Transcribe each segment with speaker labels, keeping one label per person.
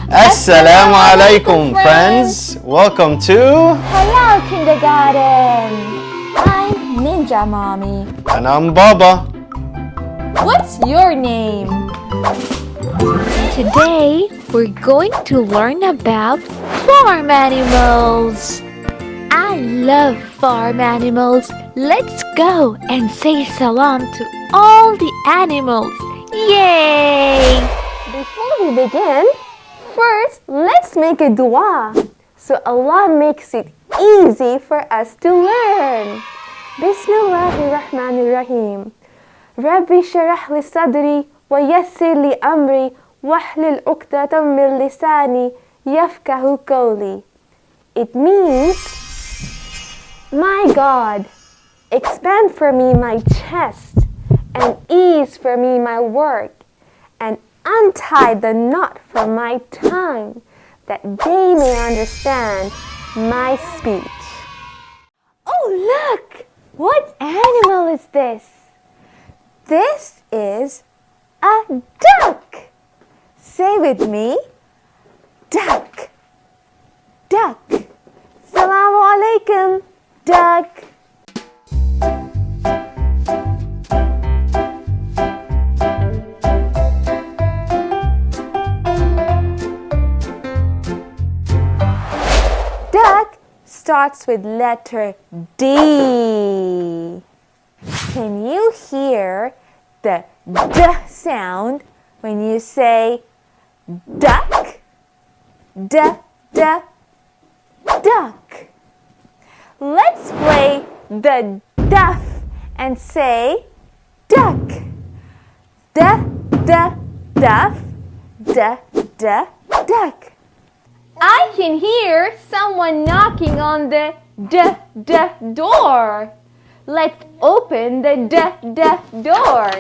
Speaker 1: Assalamu alaikum, friends. Welcome to
Speaker 2: Halal Kindergarten. I'm Ninja Mommy.
Speaker 1: And I'm Baba.
Speaker 2: What's your name?
Speaker 3: Today, we're going to learn about farm animals. I love farm animals. Let's go and say salam to all the animals. Yay!
Speaker 2: Before we begin, first let's make a dua so Allah makes it easy for us to learn. Bismillahirrahmanirrahim. Rabbi sharah li sadri wa yassir li amri wahlul uqdatam min lisani yafqahu qawli. It means, my God, expand for me my chest and ease for me my work and untie the knot from my tongue that they may understand my speech. Oh, look! What animal is this? This is a duck. Say with me, duck, duck. Assalamu alaikum, duck. Duck starts with letter D. Can you hear the D sound when you say duck? D, D, duck. Let's play the duff and say duck. D, D, duff. D, D, duck. I can hear someone knocking on the door. Let's open the door.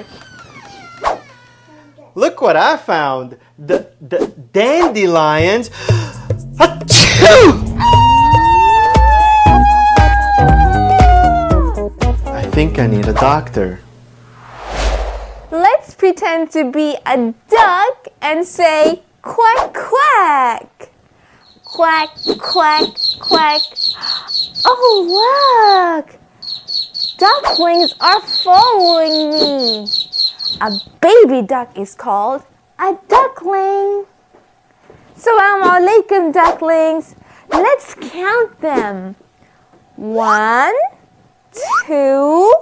Speaker 1: Look what I found. The dandelions. Achoo! I think I need a doctor.
Speaker 2: Let's pretend to be a duck and say quack, quack. Quack, quack, quack. Oh, look! Ducklings are following me. A baby duck is called a duckling. Assalamu alaikum, ducklings. Let's count them. 1, 2,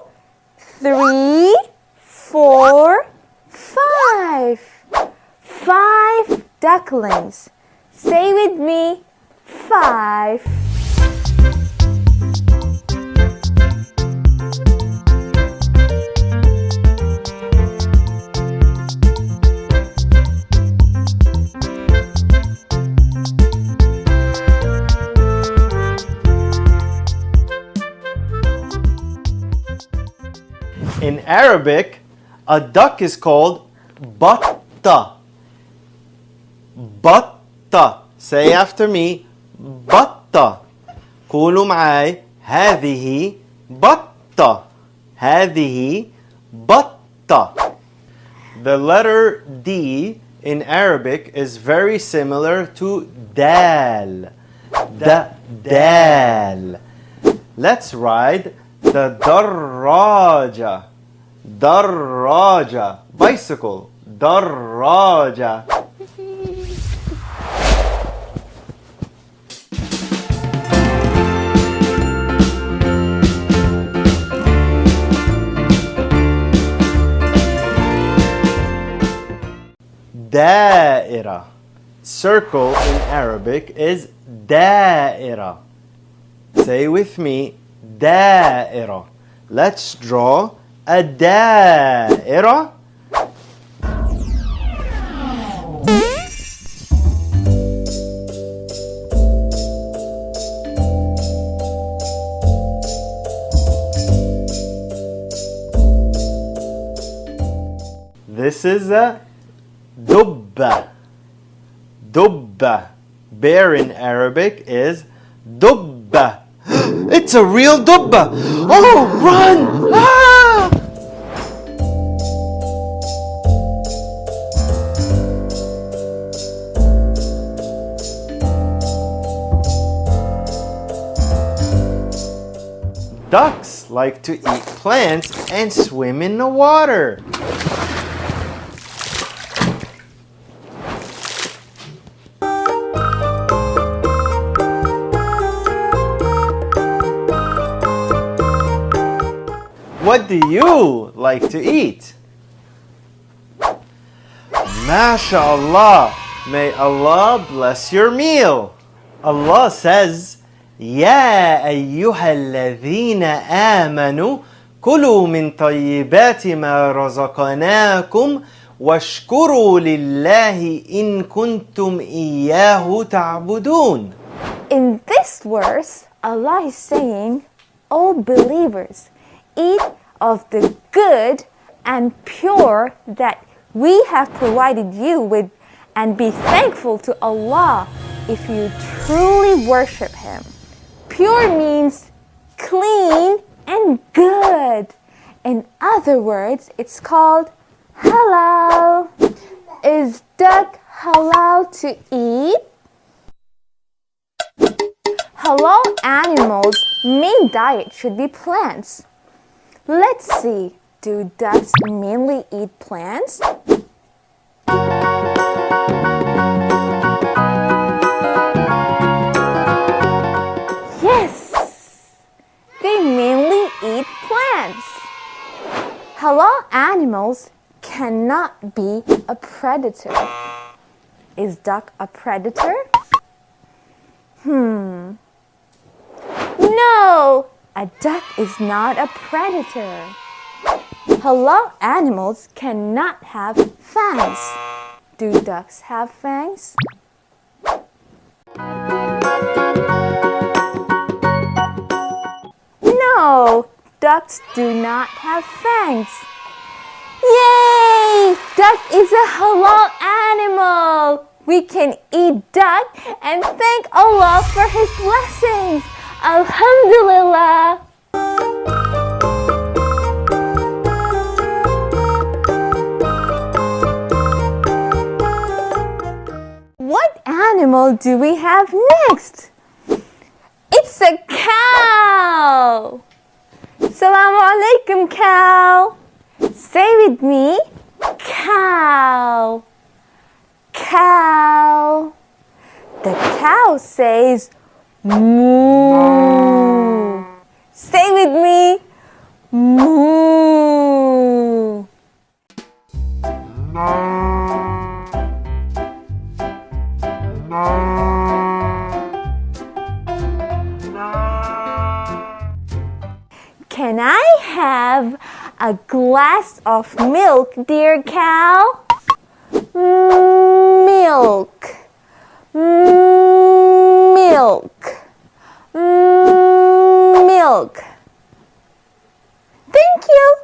Speaker 2: 3, 4, 5. 5 ducklings. Say with me, 5.
Speaker 1: In Arabic, a duck is called batta. Batta. Say after me, batta. قولوا معاي هذه بطة. هذه بطة. The letter D in Arabic is very similar to dal. Dal. Let's ride the دراجة. دراجة. Bicycle. دراجة. دائرة. Circle in Arabic is دائرة. Say with me, دائرة. Let's draw a دائرة. This is a دبة. دبة. Bear in Arabic is دبة. It's a real dubba. Oh, run! Ah! Ducks like to eat plants and swim in the water. What do you like to eat? MashaAllah. May Allah bless your meal. Allah says, يا أيها الذين آمنوا كلوا من طيبات ما رزقناكم واشكروا لله إن كنتم إياه تعبدون.
Speaker 2: In this verse, Allah is saying, O believers, eat of the good and pure that we have provided you with, and be thankful to Allah if you truly worship Him. Pure means clean and good. In other words, it's called halal. Is duck halal to eat? Halal animals' main diet should be plants. Let's see, do ducks mainly eat plants? Yes, they mainly eat plants. Halal animals cannot be a predator. Is duck a predator? No, a duck is not a predator. Halal animals cannot have fangs. Do ducks have fangs? No, ducks do not have fangs. Yay! Duck is a halal animal. We can eat duck and thank Allah for His blessings. Alhamdulillah. What animal do we have next? It's a cow. Assalamu alaikum, cow. Say with me, cow. Cow. The cow says moo. Say with me, moo. Can I have a glass of milk, dear cow? Milk. Milk. Milk. Thank you.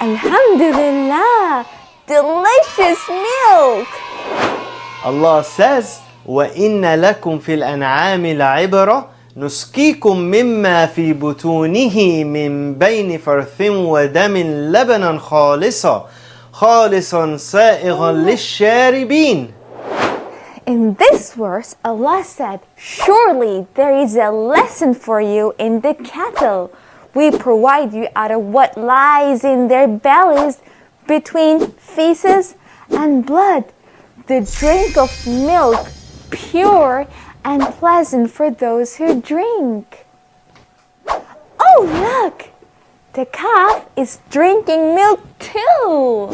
Speaker 2: Alhamdulillah. Delicious milk.
Speaker 1: Allah says, وَإِنَّ لَكُمْ فِي الْأَنْعَامِ لَعِبْرَةً نسقيكم مما في بطونه من بين فرث ودم لبنا خالصا سائغا للشاربين.
Speaker 2: In this verse, Allah said, surely there is a lesson for you in the cattle. We provide you out of what lies in their bellies between feces and blood, the drink of milk, pure and pleasant for those who drink. Oh, look! The calf is drinking milk too.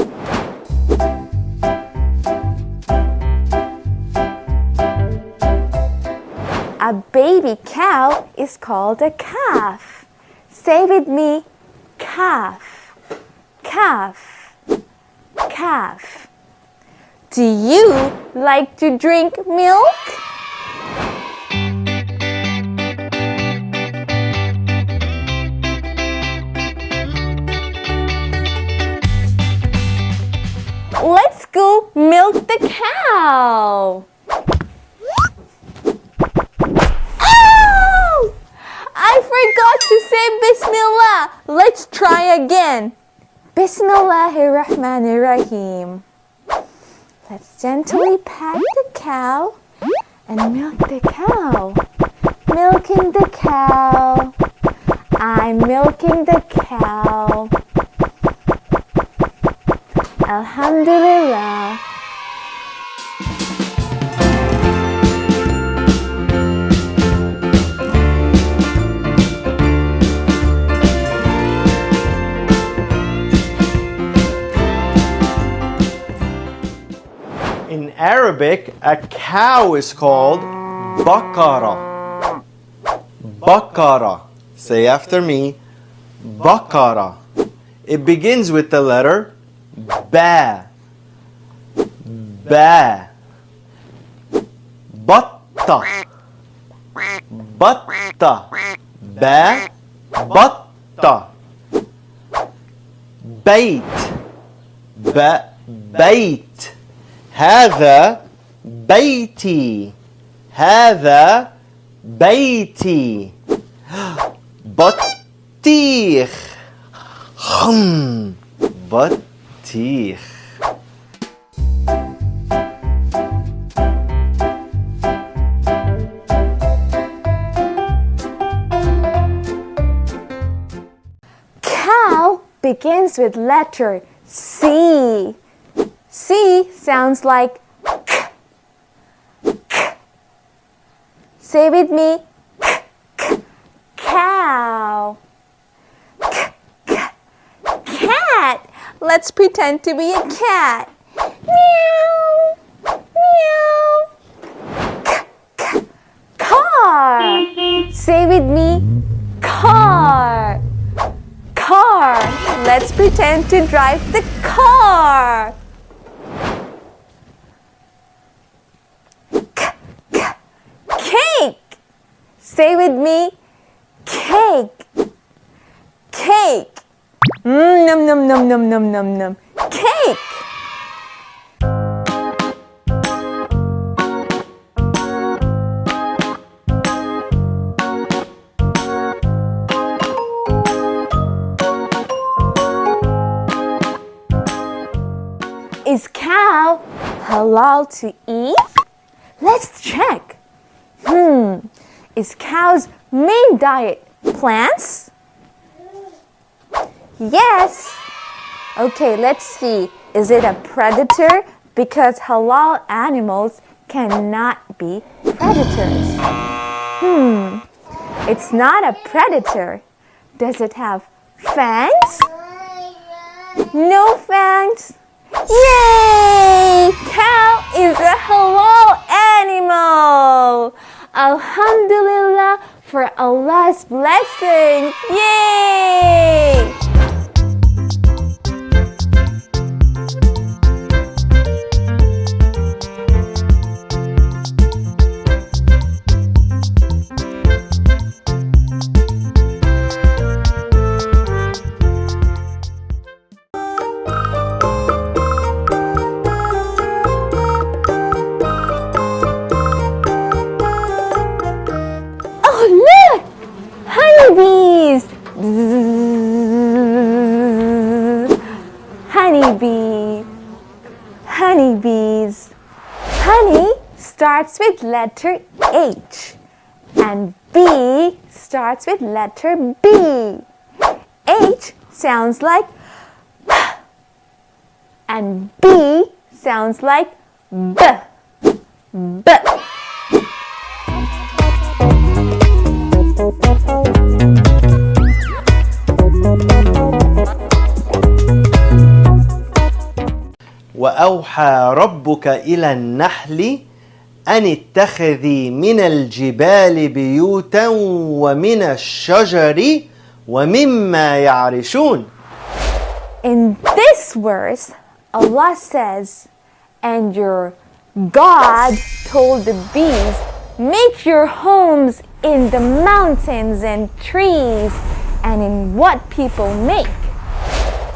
Speaker 2: A baby cow is called a calf. Say with me, calf, calf, calf. Do you like to drink milk? Let's go milk the cow. Oh! I forgot to say Bismillah. Let's try again. Bismillahirrahmanirrahim. Let's gently pat the cow and milk the cow. milking the cow. I'm milking the cow. Alhamdulillah.
Speaker 1: In Arabic, a cow is called bakara. Bakara. Say after me, bakara. It begins with the letter ba. Ba. Batta. Batta. Ba. Batta. Bait. Ba. Bait. هذا بيتي. هذا بيتي. بطيخ. بطيخ.
Speaker 2: Cow begins with letter C. C sounds like k, k. Say with me, k, k, cow. K, k, cat. Let's pretend to be a cat. Meow, meow. K, k, car. Say with me, car. Car. Let's pretend to drive the car. Cake. Say with me, cake. Cake. Num num num num num num num. Cake. Is cow halal to eat? Let's check. Is cow's main diet plants? Yes. Okay, let's see. Is it a predator? Because halal animals cannot be predators. It's not a predator. Does it have fangs? No fangs. Yay! Cow is a halal animal. Alhamdulillah for Allah's blessings. Yay! Honeybees! Honeybee. Honeybees. Honey starts with letter H and bee starts with letter B. H sounds like and B sounds like B. B.
Speaker 1: وأوحى ربك إلى النحل أن اتخذي من الجبال بيوتا ومن الشجر ومما يعرشون.
Speaker 2: In this verse, Allah says, and your God told the bees, make your homes in the mountains and trees and in what people make.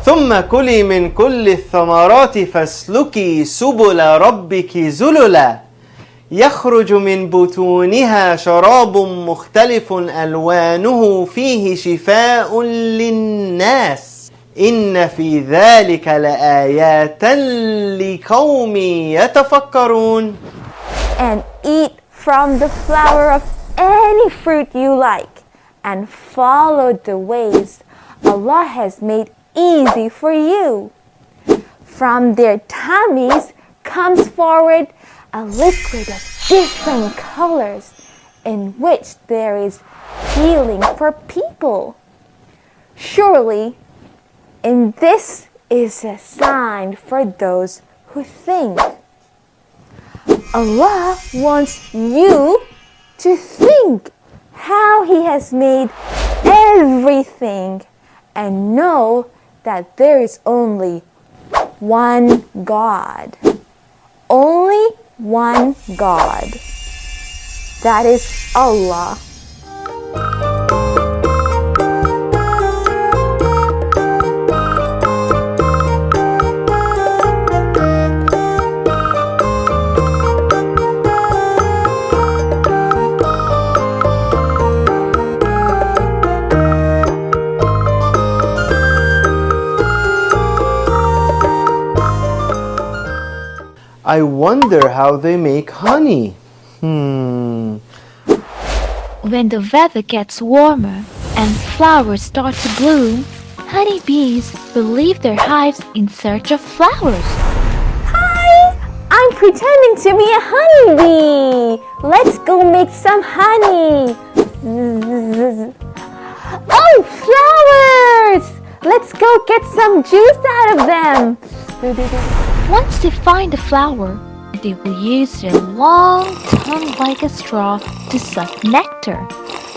Speaker 1: ثم كلي من كل الثمرات فاسلكي سبل ربك ذللا يخرج من بطونها شراب مختلف ألوانه فيه شفاء للناس إن في ذلك لآيات لقوم يتفكرون.
Speaker 2: And eat from the flower of any fruit you like and follow the ways Allah has made easy for you. From their tummies comes forward a liquid of different colors in which there is healing for people. Surely, in this is a sign for those who think. Allah wants you to think how He has made everything and know that there is only one God. Only one God. That is Allah.
Speaker 1: I wonder how they make honey.
Speaker 3: When the weather gets warmer and flowers start to bloom, honeybees will leave their hives in search of flowers.
Speaker 2: Hi! I'm pretending to be a honeybee. Let's go make some honey. Oh, flowers! Let's go get some juice out of them.
Speaker 3: Once they find the flower, they will use their long tongue like a straw to suck nectar,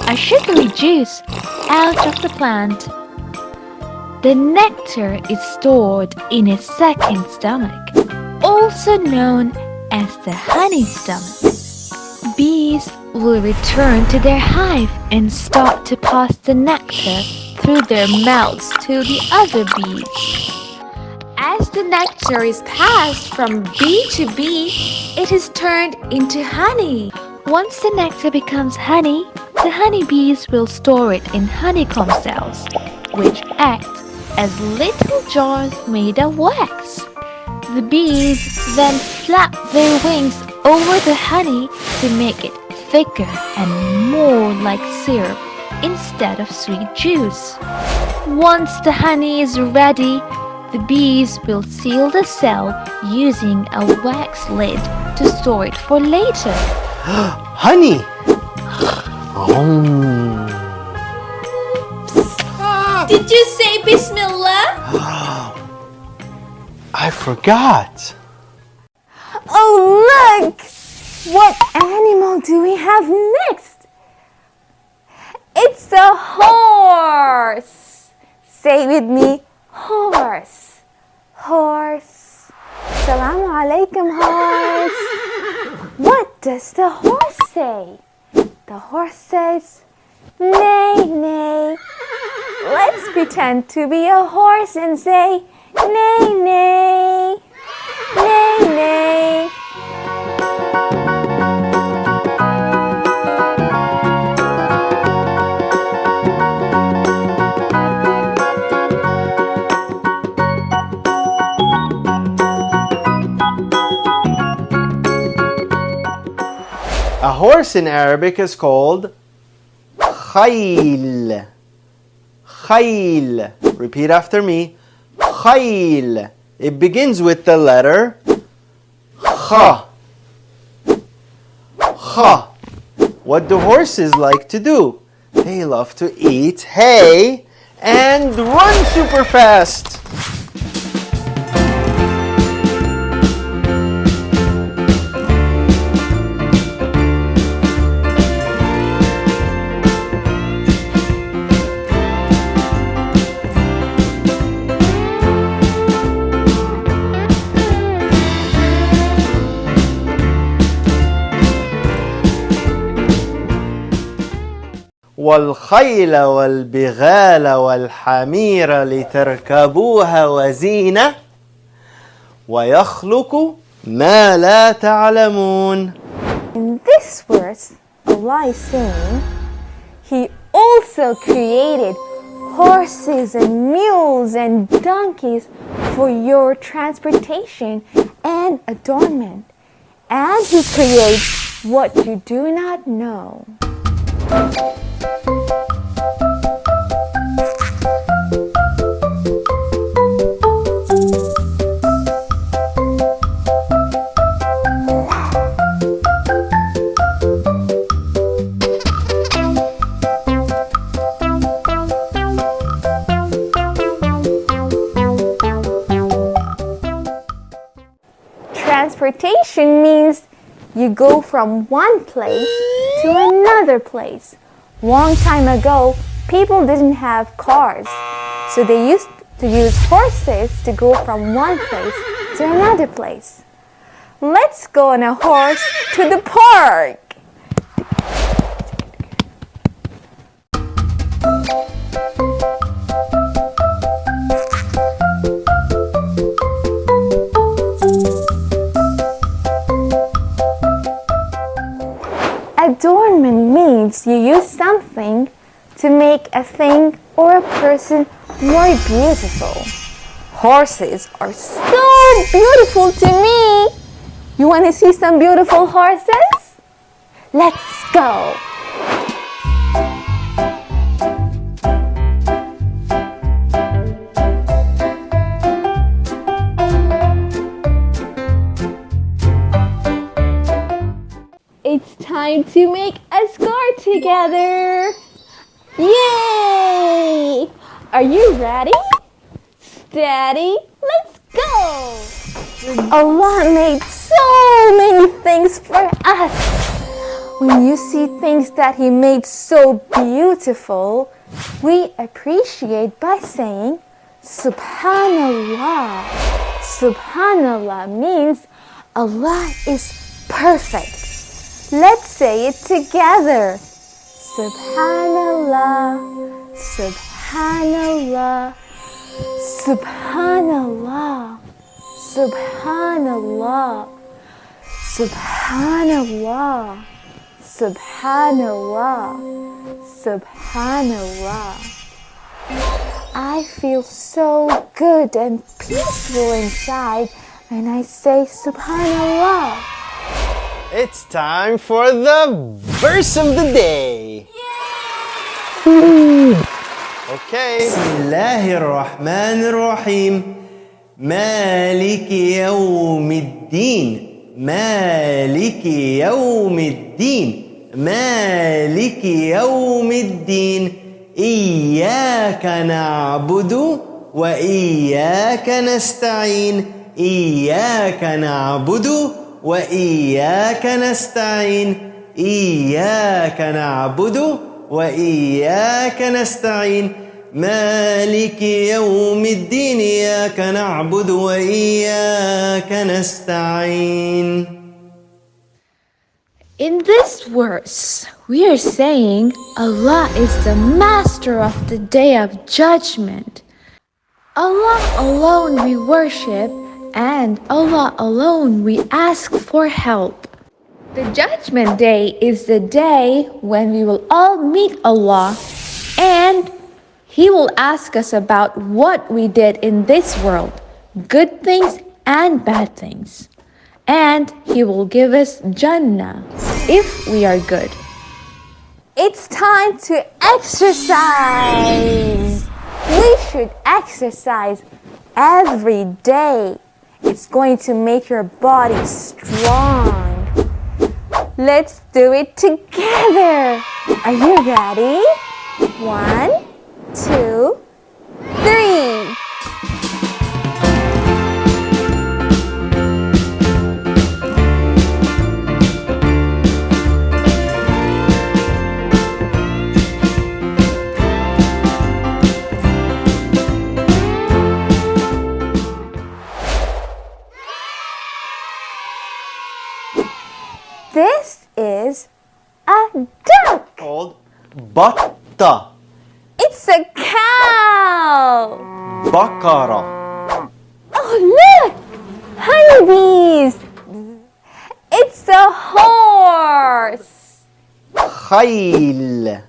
Speaker 3: a sugary juice, out of the plant. The nectar is stored in a second stomach, also known as the honey stomach. Bees will return to their hive and start to pass the nectar through their mouths to the other bees. As the nectar is passed from bee to bee, it is turned into honey. Once the nectar becomes honey, the honeybees will store it in honeycomb cells, which act as little jars made of wax. The bees then flap their wings over the honey to make it thicker and more like syrup instead of sweet juice. Once the honey is ready, the bees will seal the cell using a wax lid to store it for later.
Speaker 1: Honey!
Speaker 2: Did you say Bismillah?
Speaker 1: I forgot.
Speaker 2: Oh, look! What animal do we have next? It's a horse. Say with me, horse. Horse. Assalamu alaikum, horse. What does the horse say? The horse says, neigh, neigh. Let's pretend to be a horse and say, neigh, neigh. Neigh, neigh.
Speaker 1: A horse in Arabic is called khayl. Khayl. Repeat after me. Khayl. It begins with the letter kha. Kha. What do horses like to do? They love to eat hay and run super fast. والخيل والبغال والحمير لتركبوها وزينة ويخلق ما لا تعلمون.
Speaker 2: In this verse, Allah is saying, He also created horses and mules and donkeys for your transportation and adornment. And He creates what you do not know. Transportation means you go from one place to another place. Long time ago, people didn't have cars, so they used to use horses to go from one place to another place. Let's go on a horse to the park. Adornment means you use something to make a thing or a person more beautiful. Horses are so beautiful to me. You want to see some beautiful horses? Let's go. It's time to make a score together. Yay! Are you ready? Steady, let's go! Allah made so many things for us. When you see things that He made so beautiful, we appreciate by saying Subhanallah. Subhanallah means Allah is perfect. Let's say it together. Subhanallah, Subhanallah, Subhanallah, Subhanallah, Subhanallah, Subhanallah, Subhanallah. I feel so good and peaceful inside when I say Subhanallah.
Speaker 1: It's time for the verse of the day. Okay.
Speaker 4: بسم الله الرحمن الرحيم مالك يوم الدين مالك يوم الدين مالك يوم الدين إياك نعبد وإياك نستعين إياك نعبد وإياك نستعين إياك نعبد وإياك نستعين مالك يوم الدين إياك نعبد وإياك نستعين.
Speaker 3: In this verse, we are saying Allah is the master of the day of judgment. Allah alone we worship, and Allah alone we ask for help. The judgment day is the day when we will all meet Allah, and He will ask us about what we did in this world, good things and bad things. And He will give us Jannah if we are good.
Speaker 2: It's time to exercise. We should exercise every day. It's going to make your body strong. Let's do it together. Are you ready? 1, 2, 3. This is a duck.
Speaker 1: Called batta.
Speaker 2: It's a cow.
Speaker 1: Bakara.
Speaker 2: Oh, look! Honeybees. It's a horse.
Speaker 1: Khayl.